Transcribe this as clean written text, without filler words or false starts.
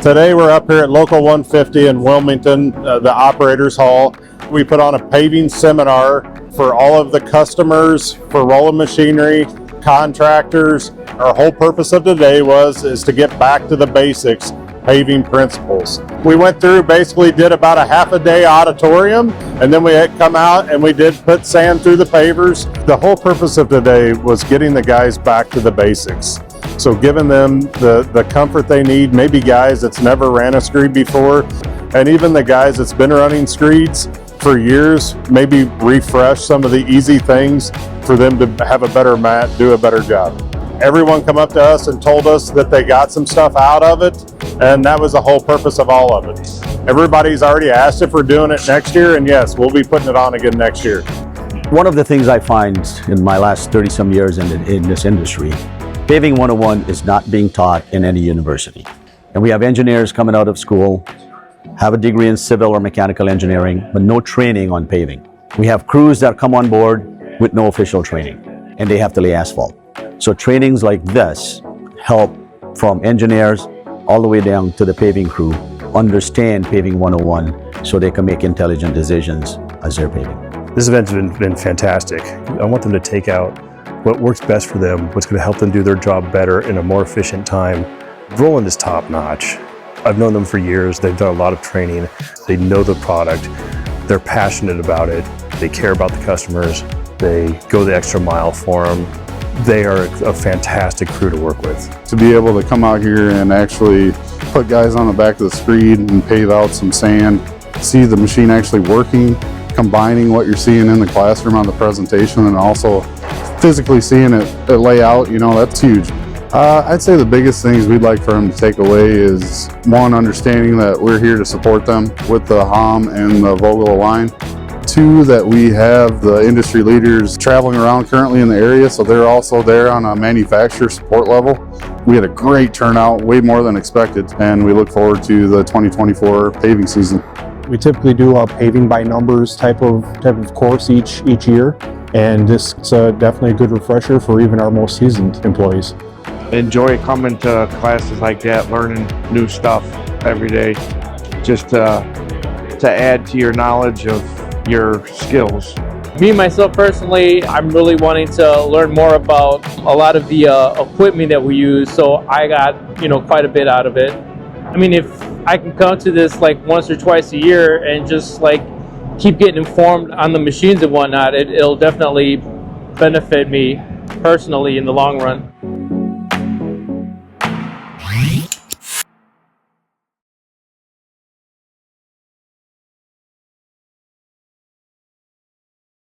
Today we're up here at Local 150 in Wilmington, the Operators Hall. We put on a paving seminar for all of the customers, for Roland machinery, contractors. Our whole purpose of today is to get back to the basics, paving principles. We went through, basically did about a half a day auditorium, and then we had come out and we did put sand through the pavers. The whole purpose of today was getting the guys back to the basics. So giving them the comfort they need, maybe guys that's never ran a screed before, and even the guys that's been running screeds for years, maybe refresh some of the easy things for them to have a better mat, do a better job. Everyone come up to us and told us that they got some stuff out of it, and that was the whole purpose of all of it. Everybody's already asked if we're doing it next year, and yes, we'll be putting it on again next year. One of the things I find in my last 30-some years in this industry, Paving 101 is not being taught in any university. And we have engineers coming out of school, have a degree in civil or mechanical engineering, but no training on paving. We have crews that come on board with no official training, and they have to lay asphalt. So trainings like this help from engineers all the way down to the paving crew understand Paving 101 so they can make intelligent decisions as they're paving. This event's been fantastic. I want them to take out what works best for them, what's going to help them do their job better in a more efficient time. Roland is top notch. I've known them for years. They've done a lot of training. They know the product. They're passionate about it. They care about the customers. They go the extra mile for them. They are a fantastic crew to work with. To be able to come out here and actually put guys on the back of the screed and pave out some sand, see the machine actually working, combining what you're seeing in the classroom on the presentation and also physically seeing it lay out, you know, that's huge. I'd say the biggest things we'd like for them to take away is, one, understanding that we're here to support them with the HOM and the Vogel line. Two, that we have the industry leaders traveling around currently in the area, so they're also there on a manufacturer support level. We had a great turnout, way more than expected, and we look forward to the 2024 paving season. We typically do a paving by numbers type of course each year, and this is definitely a good refresher for even our most seasoned employees. Enjoy coming to classes like that, learning new stuff every day, just to add to your knowledge of your skills. Me, myself personally, I'm really wanting to learn more about a lot of the equipment that we use, so I got, quite a bit out of it. I mean, if I can come to this like once or twice a year and just like keep getting informed on the machines and whatnot, it'll definitely benefit me personally in the long run.